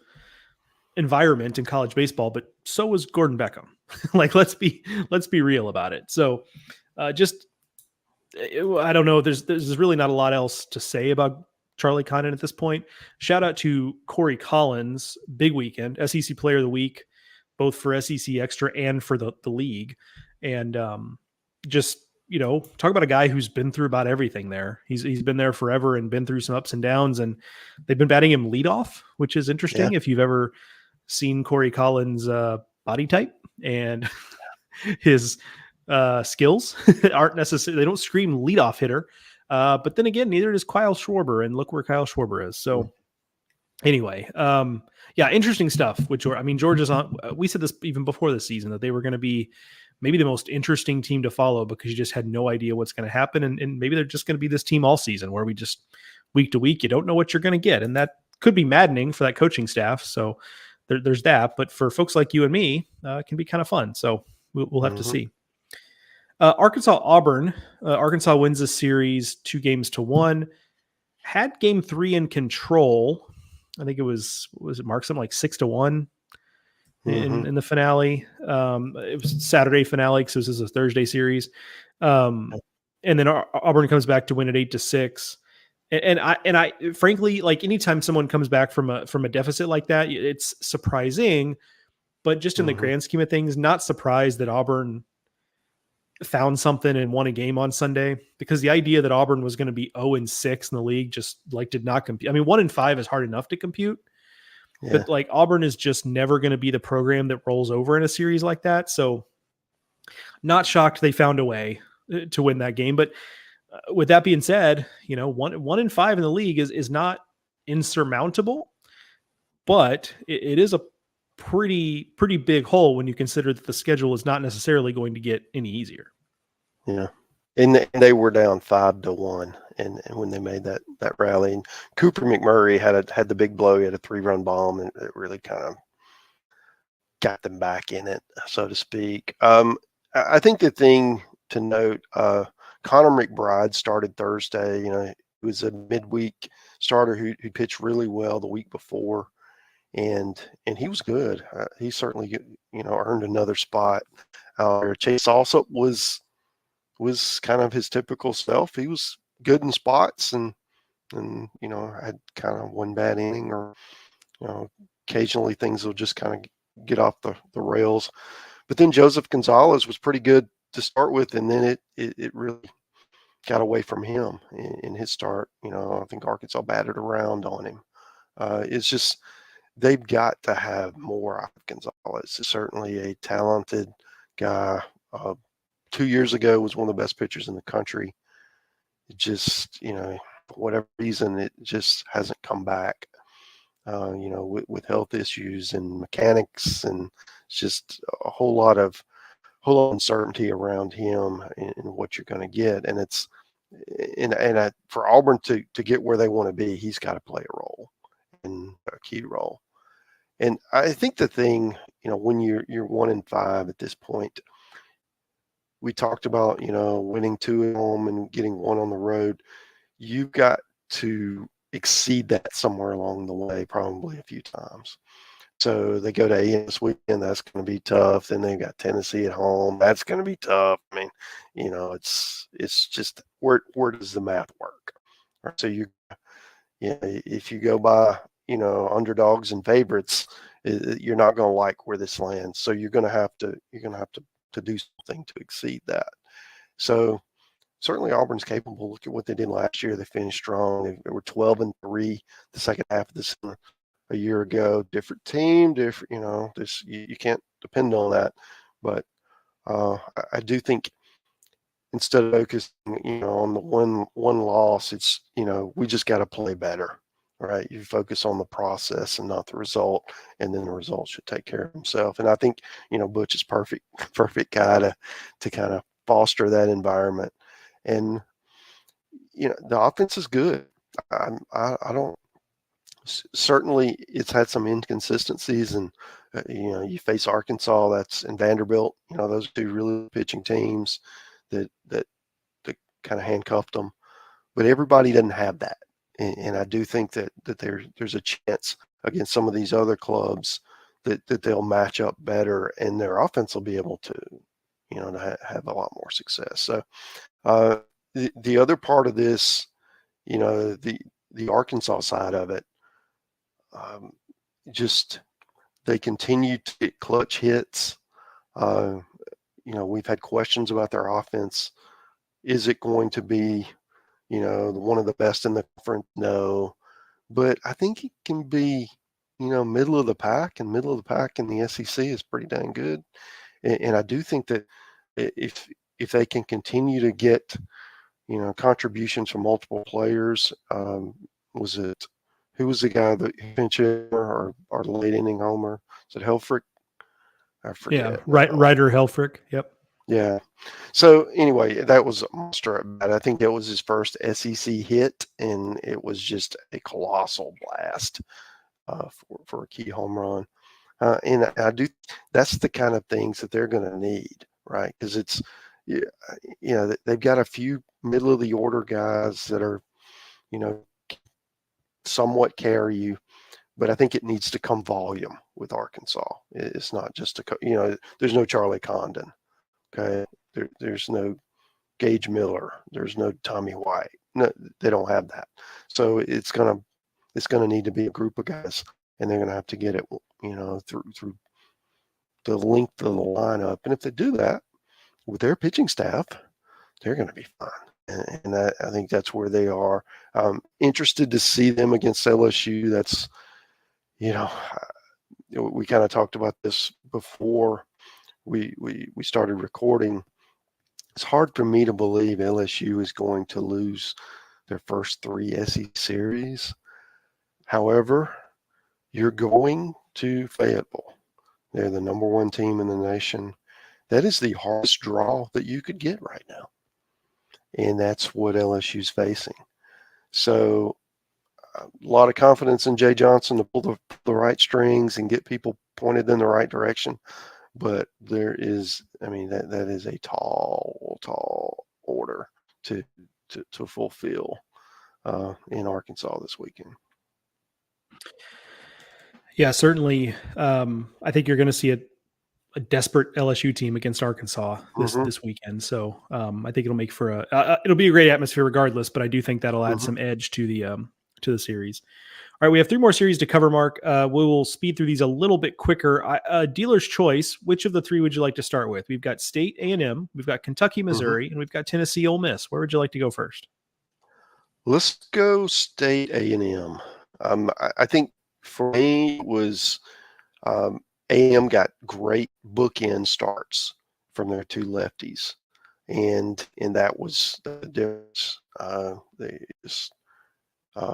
environment in college baseball, but so was Gordon Beckham. Like, let's be real about it. So I don't know. There's really not a lot else to say about Charlie Condon at this point. Shout out to Corey Collins, big weekend, SEC Player of the Week, both for SEC Extra and for the league. And talk about a guy who's been through about everything there. He's been there forever and been through some ups and downs, and they've been batting him leadoff, which is interesting. If you've ever seen Corey Collins' body type and his skills aren't necessarily, they don't scream leadoff hitter. But then again, neither does Kyle Schwarber, and look where Kyle Schwarber is. So anyway, interesting stuff. Georgia's on, we said this even before the season, that they were going to be maybe the most interesting team to follow because you just had no idea what's going to happen. And maybe they're just going to be this team all season where we just week to week, you don't know what you're going to get. And that could be maddening for that coaching staff. So there's that, but for folks like you and me, it can be kind of fun. So we'll have to see. Arkansas Auburn. Arkansas wins the series 2-1. Had game 3 in control. I think it was it Mark, something like 6-1 in the finale. It was Saturday finale because this is a Thursday series. And then Auburn comes back to win at 8-6. And I frankly, like, anytime someone comes back from a deficit like that, it's surprising, but just in the grand scheme of things, not surprised that Auburn found something and won a game on Sunday, because the idea that Auburn was going to be 0-6 in the league just did not compute. I mean, 1-5 is hard enough to compute, but like Auburn is just never going to be the program that rolls over in a series like that. So not shocked they found a way to win that game. But with that being said, 1-5 in the league is not insurmountable, but it is a pretty big hole when you consider that the schedule is not necessarily going to get any easier. Yeah. And they were down 5-1 and when they made that rally, and Cooper McMurray had the big blow. He had a 3-run bomb, and it really kind of got them back in it, so to speak. I think the thing to note, Connor McBride started Thursday. He was a midweek starter who pitched really well the week before, and he was good. He certainly earned another spot. Chase also was kind of his typical self. He was good in spots, and had kind of one bad inning, or occasionally things will just kind of get off the rails. But then Joseph Gonzalez was pretty good to start with, and then it really got away from him in his start. I think Arkansas batted around on him. It's just they've got to have more out of Gonzalez. He's certainly a talented guy. 2 years ago was one of the best pitchers in the country. It just, for whatever reason, it just hasn't come back. With health issues and mechanics, and it's just a whole lot of uncertainty around him and what you're going to get. And it's for Auburn to get where they want to be, he's got to play a role, and a key role. And I think the thing, when you're 1-5 at this point, we talked about, winning 2 at home and getting 1 on the road. You've got to exceed that somewhere along the way, probably a few times. So they go to A&M this weekend. That's going to be tough. Then they've got Tennessee at home. That's going to be tough. I mean, it's just where does the math work? Right? So if you go by, underdogs and favorites, you're not going to like where this lands. So you're going to have to do something to exceed that. So certainly Auburn's capable. Look at what they did last year. They finished strong. They were 12-3 the second half of the season a year ago. Different team, different, this you can't depend on that. But I do think instead of focusing, on the one loss, it's, we just got to play better. Right? You focus on the process and not the result, and then the result should take care of himself. And I think, Butch is perfect guy to kind of foster that environment. And, the offense is good. I don't, certainly it's had some inconsistencies, and, you face Arkansas, that's in Vanderbilt, those are 2 really pitching teams that kind of handcuffed them, but everybody doesn't have that. And I do think that there's a chance against some of these other clubs that they'll match up better, and their offense will be able to, to have a lot more success. So the other part of this, the Arkansas side of it, just they continue to get clutch hits. We've had questions about their offense. Is it going to be, one of the best in the conference? No, but I think it can be, middle of the pack, and middle of the pack in the SEC is pretty dang good. And I do think that if they can continue to get, contributions from multiple players, who was the guy that pinch hitter or late inning homer? Is it Helfrich? I forget. Yeah, Ryder Helfrich. Yep. Yeah. So anyway, that was a monster at bat. I think that was his first SEC hit, and it was just a colossal blast for a key home run. And that's the kind of things that they're going to need, right? Because it's, they've got a few middle of the order guys that are, somewhat carry you, but I think it needs to come volume with Arkansas. It's not just there's no Charlie Condon. Okay. There's no Gage Miller. There's no Tommy White. No, they don't have that. So it's gonna need to be a group of guys, and they're gonna have to get it, through the length of the lineup. And if they do that with their pitching staff, they're gonna be fine. And I think that's where they are. Interested to see them against LSU. That's, we kind of talked about this before we started recording. It's hard for me to believe LSU is going to lose their first 3 SEC series. However, you're going to Fayetteville. They're the number 1 team in the nation. That is the hardest draw that you could get right now. And that's what LSU's facing. So a lot of confidence in Jay Johnson to pull the right strings and get people pointed in the right direction. But there is, that is a tall order to fulfill in Arkansas this weekend. Yeah, certainly. I think you're going to see a desperate LSU team against Arkansas this weekend. So I think it'll make for it'll be a great atmosphere regardless. But I do think that'll add some edge to the series. All right, we have 3 more series to cover, Mark. We will speed through these a little bit quicker. Dealer's choice, which of the 3 would you like to start with? We've got State A&M, we've got Kentucky, Missouri, and we've got Tennessee Ole Miss. Where would you like to go first? Let's go State A&M. I think for me it was A&M got great bookend starts from their 2 lefties, and that was the difference.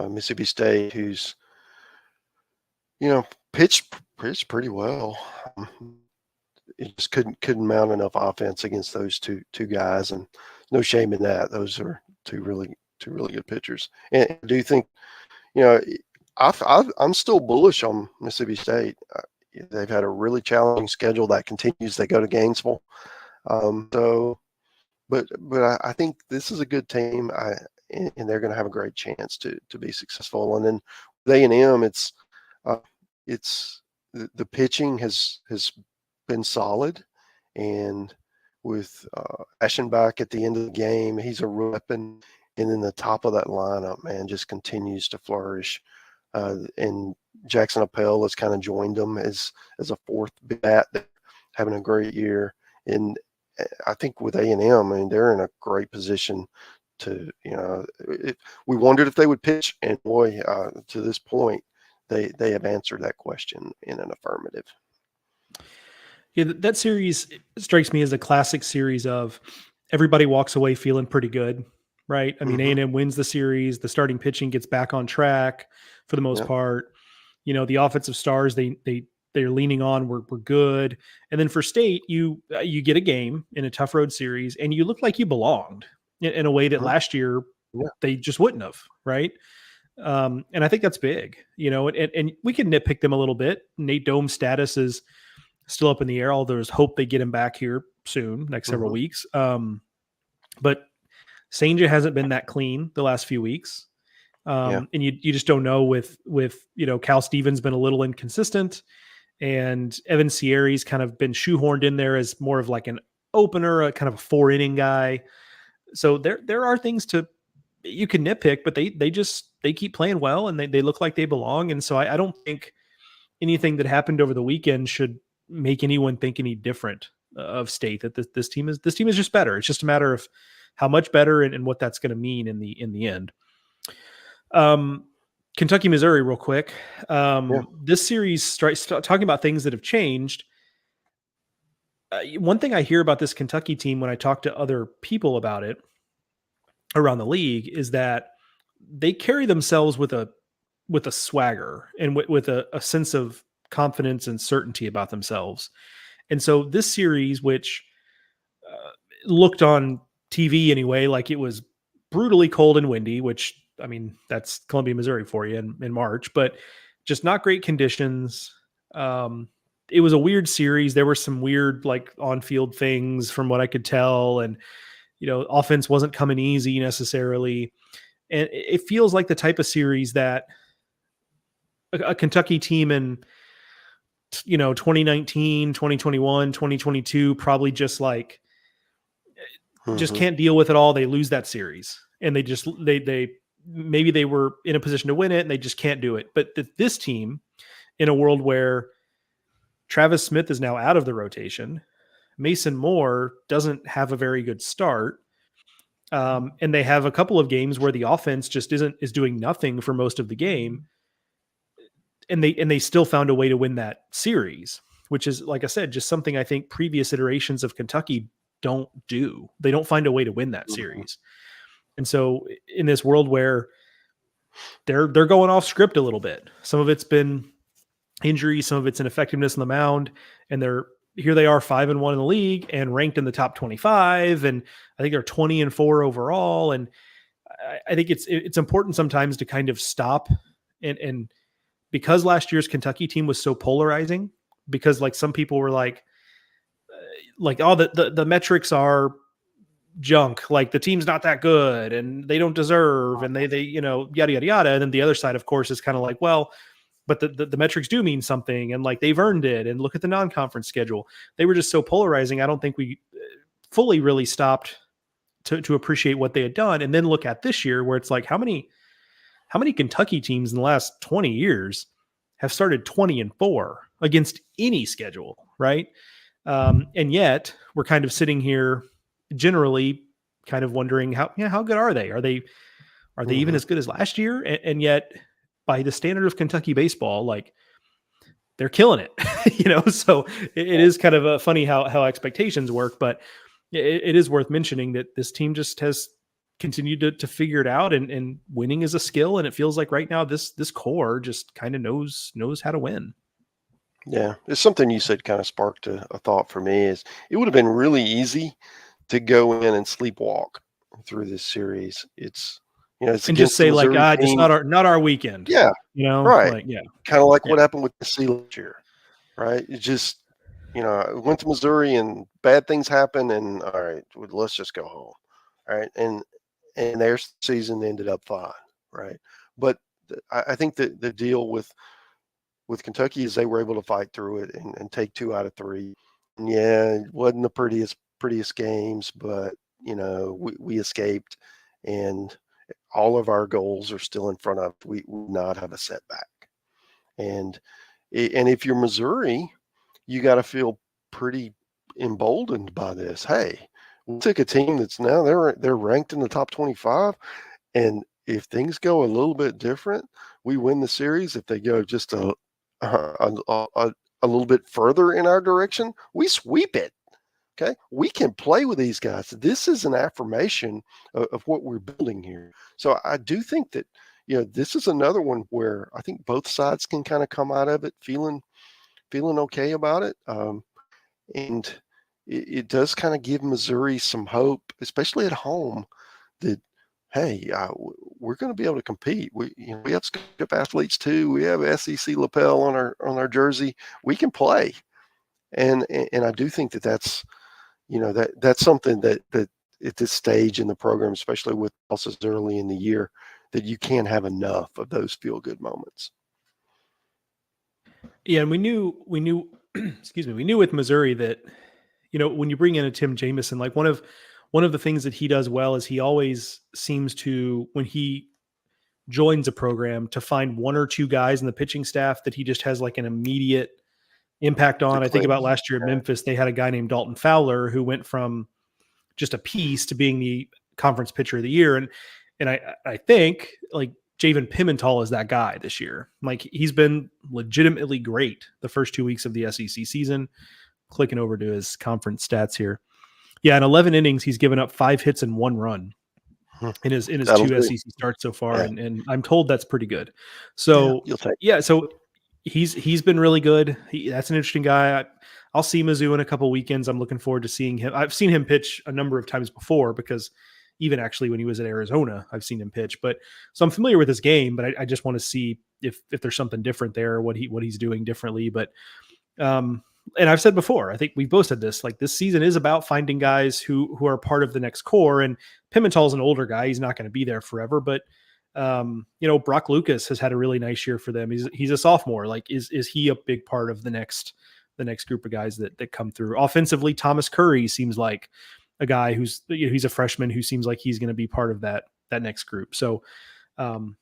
Mississippi State, who's pitched pretty well. It just couldn't mount enough offense against those two guys, and no shame in that. Those are two really good pitchers. And I do think, I'm still bullish on Mississippi State. They've had a really challenging schedule that continues. They go to Gainesville, but I think this is a good team. And they're going to have a great chance to be successful. And then with A&M, it's the pitching has been solid, and with Aschenbach at the end of the game, he's a weapon. And then the top of that lineup, man, just continues to flourish. And Jackson Appel has kind of joined them as a 4th bat, having a great year. And I think with A&M, they're in a great position to, we wondered if they would pitch, and boy, to this point, they have answered that question in an affirmative. Yeah, that series strikes me as a classic series of everybody walks away feeling pretty good, right? I mean, A&M wins the series, the starting pitching gets back on track for the most part. The offensive stars they're leaning on were good. And then for State, you get a game in a tough road series, and you look like you belonged in a way that last year they just wouldn't have, right? And I think that's big, and we can nitpick them a little bit. Nate Dome's status is still up in the air, although there's hope they get him back here soon, next several weeks. But Senja hasn't been that clean the last few weeks. And you just don't know with Cal Stevens been a little inconsistent, and Evan Sierri's kind of been shoehorned in there as more of like an opener, a kind of a 4-inning guy. So there are things you can nitpick, but they keep playing well, and they look like they belong. And so I don't think anything that happened over the weekend should make anyone think any different of State, that this team is just better. It's just a matter of how much better and what that's going to mean in the end. Kentucky, Missouri, real quick. This series starts talking about things that have changed. One thing I hear about this Kentucky team when I talk to other people about it around the league is that they carry themselves with a swagger and with a sense of confidence and certainty about themselves. And so this series, which looked on TV anyway, like it was brutally cold and windy, which, that's Columbia, Missouri for you in March, but just not great conditions. It was a weird series. There were some weird, like, on-field things from what I could tell. And, offense wasn't coming easy necessarily. And it feels like the type of series that a Kentucky team in, 2019, 2021, 2022, probably just can't deal with it all. They lose that series, and they maybe they were in a position to win it and they just can't do it. But this team, in a world where Travis Smith is now out of the rotation, Mason Moore doesn't have a very good start. And they have a couple of games where the offense just is doing nothing for most of the game. And they still found a way to win that series, which is, like I said, just something I think previous iterations of Kentucky don't do. They don't find a way to win that series. And so in this world where they're going off script a little bit, some of it's been injury, some of it's ineffectiveness on the mound, and here they are 5-1 in the league and ranked in the top 25. And I think they're 20-4 overall. And I think it's important sometimes to kind of stop and because last year's Kentucky team was so polarizing, because like some people were like, oh, the metrics are junk, like the team's not that good and they don't deserve, and they yada yada yada. And then the other side, of course, is kind of like, well, but the metrics do mean something, and like they've earned it, and look at the non-conference schedule. They were just so polarizing. I don't think we fully really stopped to appreciate what they had done. And then look at this year where it's like, how many how many Kentucky teams in the last 20 years have started 20-4 against any schedule, right? And yet we're kind of sitting here generally kind of wondering how good are they? Are they even as good as last year? And yet by the standard of Kentucky baseball, like, they're killing it, so it is kind of a funny how expectations work, but it is worth mentioning that this team just has continued to figure it out, and winning is a skill. And it feels like right now this core just kind of knows how to win. Yeah, it's something you said kind of sparked a thought for me. Is it would have been really easy to go in and sleepwalk through this series. It's it's And just against the say like, Missouri just team. not our weekend. Yeah, right. Like, yeah. Kind of like Yeah. what happened with Tennessee last year, right? It just it went to Missouri and bad things happen, and all right, let's just go home, all right? And their season ended up fine, right? But I think that the deal with Kentucky is they were able to fight through it and take 2 out of 3. And yeah, it wasn't the prettiest games, but we escaped, and all of our goals are still in front of. We will not have a setback. And if you're Missouri, you got to feel pretty emboldened by this. Hey, we took a team that's now they're ranked in the top 25, and if things go a little bit different, we win the series. If they go just a little bit further in our direction, we sweep it. Okay, we can play with these guys. This is an affirmation of what we're building here. So I do think that this is another one where I think both sides can kind of come out of it feeling okay about it. And it does kind of give Missouri some hope, especially at home, that hey, we're going to be able to compete. We have skip athletes too. We have SEC lapel on our jersey. We can play, and I do think that's that's something that at this stage in the program, especially with losses early in the year, that you can't have enough of those feel good moments. Yeah, and we knew excuse me, we knew with Missouri that when you bring in a Tim Jamison, like one of the things that he does well is he always seems to, when he joins a program, to find one or two guys in the pitching staff that he just has like an immediate impact on. I think about last year at Memphis, they had a guy named Dalton Fowler who went from just a piece to being the conference pitcher of the year. And I think like Javen Pimental is that guy this year. Like, he's been legitimately great the first 2 weeks of the SEC season. Clicking over to his conference stats here. Yeah, in 11 innings, he's given up 5 hits and 1 run in his 2 SEC starts so far, and I'm told that's pretty good. So so he's been really good. That's an interesting guy. I'll see Mizzou in a couple weekends. I'm looking forward to seeing him. I've seen him pitch a number of times before, because even actually when he was at Arizona, I've seen him pitch. But so I'm familiar with his game, but I just want to see if there's something different there, what he's doing differently. But and I've said before, I think we've both said this, like, this season is about finding guys who are part of the next core. And Pimental's an older guy. He's not going to be there forever, but Brock Lucas has had a really nice year for them. He's a sophomore. Like, is he a big part of the next group of guys that come through? Offensively, Thomas Curry seems like a guy who's, he's a freshman who seems like he's going to be part of that next group. So good on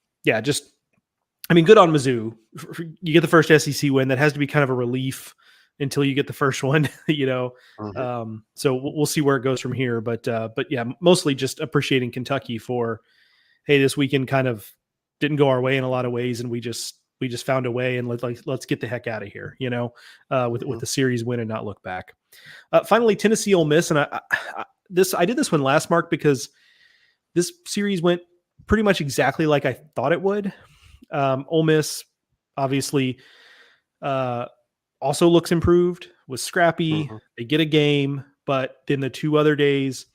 Mizzou. You get the first SEC win. That has to be kind of a relief until you get the first one, Mm-hmm. So we'll see where it goes from here. But yeah, mostly just appreciating Kentucky for, hey, this weekend kind of didn't go our way in a lot of ways, and we just found a way, and let's get the heck out of here, with the series win and not look back. Finally, Tennessee Ole Miss, and I did this one last, Mark, because this series went pretty much exactly like I thought it would. Ole Miss obviously also looks improved, was scrappy. Mm-hmm. They get a game, but then the 2 other days,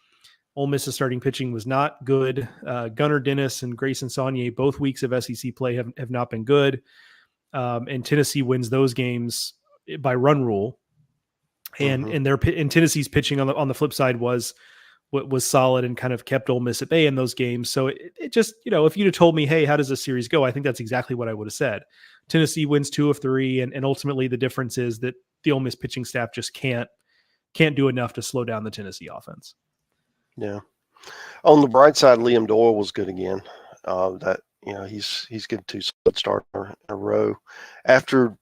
Ole Miss's starting pitching was not good. Gunnar Dennis and Grayson Saunier, both weeks of SEC play have not been good. And Tennessee wins those games by run rule. And Tennessee's pitching on the flip side was solid and kind of kept Ole Miss at bay in those games. So it just, if you'd have told me, hey, how does this series go? I think that's exactly what I would have said. Tennessee wins 2 of 3. And ultimately the difference is that the Ole Miss pitching staff just can't do enough to slow down the Tennessee offense. Yeah. On the bright side, Liam Doyle was good again. That he's getting 2 solid starts in a row after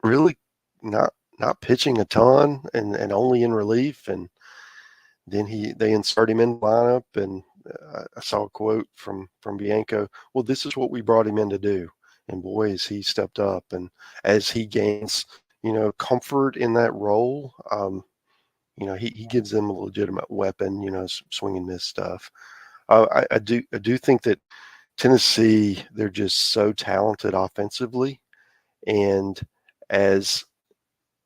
really not pitching a ton and only in relief. And then they insert him in the lineup, and I saw a quote from Bianco. Well, this is what we brought him in to do, and boy, has he stepped up. And as he gains, comfort in that role, he gives them a legitimate weapon. Swing and miss stuff. I do think that Tennessee, they're just so talented offensively, and as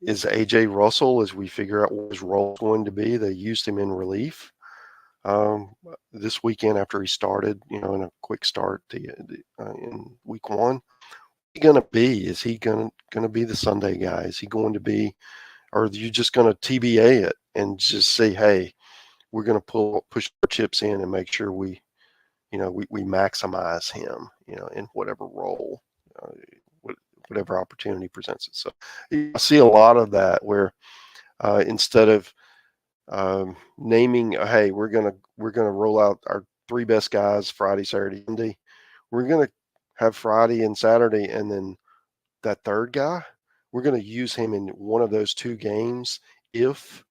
is AJ Russell, as we figure out what his role is going to be, they used him in relief this weekend after he started, in a quick start in week 1. What's he going to be? Is he going to be the Sunday guy? Is he going to be, or are you just going to TBA it and just say, hey, we're going to push our chips in and make sure we maximize him, in whatever role, whatever opportunity presents itself. I see a lot of that where instead of naming, hey, we're gonna roll out our 3 best guys Friday, Saturday, Sunday. We're gonna have Friday and Saturday, and then that 3rd guy, we're gonna use him in one of those 2 games if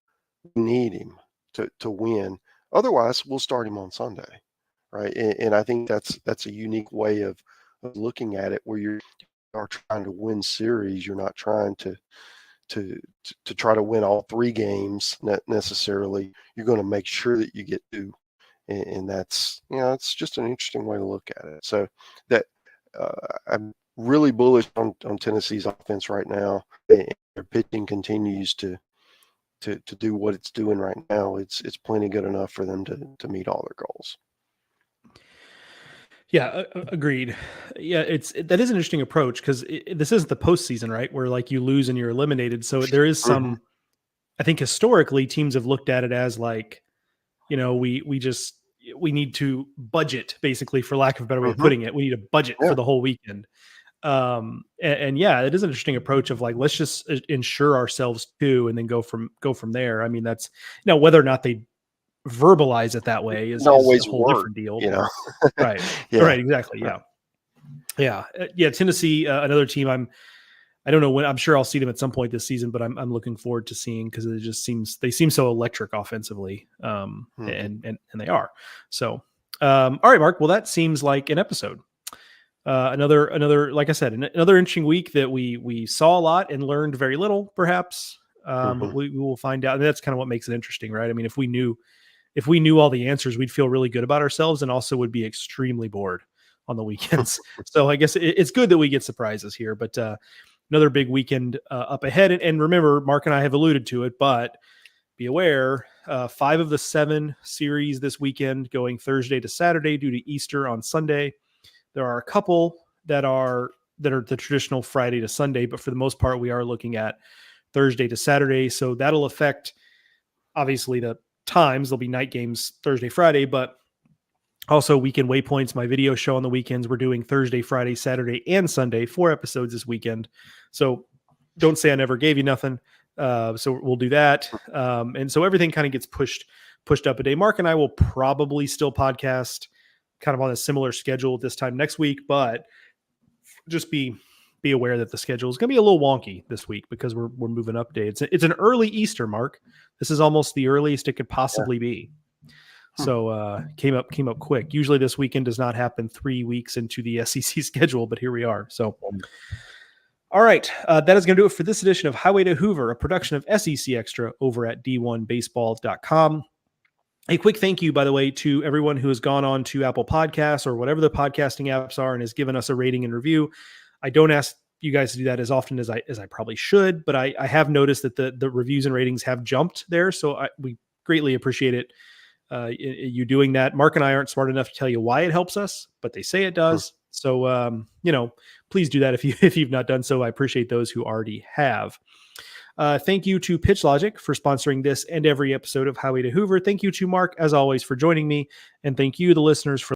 we need him to win. Otherwise, we'll start him on Sunday, right? And I think that's a unique way of looking at it, where you are trying to win series. You're not trying to try to win all 3 games necessarily. You're going to make sure that you get 2, and that's it's just an interesting way to look at it. So that I'm really bullish on Tennessee's offense right now. And their pitching continues to do what it's doing right now. It's plenty good enough for them to meet all their goals. Yeah, agreed. Yeah, that is an interesting approach, because this isn't the postseason, right? Where like you lose and you're eliminated. So there is some, I think historically teams have looked at it as like, we need to budget, basically, for lack of a better way of putting it. We need a budget for the whole weekend. And yeah, it is an interesting approach of like, let's just ensure ourselves too, and then go from there. I mean, that's whether or not they verbalize it that way is always a whole different deal. Right. Yeah. Right. Exactly. Yeah. Tennessee, another team. I don't know when. I'm sure I'll see them at some point this season, but I'm looking forward to seeing, because they seem so electric offensively, and they are. So, all right, Mark. Well, that seems like an episode. Another, like I said, another interesting week that we saw a lot and learned very little, perhaps. But we will find out. And that's kind of what makes it interesting, right? I mean, if we knew all the answers, we'd feel really good about ourselves, and also would be extremely bored on the weekends. So I guess it's good that we get surprises here, but another big weekend up ahead. And remember, Mark and I have alluded to it, but be aware, 5 of the 7 series this weekend going Thursday to Saturday due to Easter on Sunday. There are a couple that are the traditional Friday to Sunday, but for the most part, we are looking at Thursday to Saturday. So that'll affect, obviously, the times. There'll be night games Thursday, Friday, but also weekend waypoints, my video show on the weekends. We're doing Thursday, Friday, Saturday, and Sunday, 4 episodes this weekend. So don't say I never gave you nothing. So we'll do that. And so everything kind of gets pushed up a day. Mark and I will probably still podcast kind of on a similar schedule this time next week, but just be aware that the schedule is going to be a little wonky this week, because we're moving up day. It's an early Easter, Mark. This is almost the earliest it could possibly be. So came up quick. Usually this weekend does not happen 3 weeks into the SEC schedule, but here we are. So, all right, that is going to do it for this edition of Highway to Hoover, a production of SEC Extra over at d1baseball.com. A quick thank you, by the way, to everyone who has gone on to Apple Podcasts or whatever the podcasting apps are and has given us a rating and review. I don't ask you guys to do that as often as I probably should, but I have noticed that the reviews and ratings have jumped there. So we greatly appreciate it. You doing that. Mark and I aren't smart enough to tell you why it helps us, but they say it does. So, please do that if you've not done so. I appreciate those who already have. Thank you to Pitch Logic for sponsoring this and every episode of Highway to Hoover. Thank you to Mark, as always, for joining me. And thank you, the listeners, for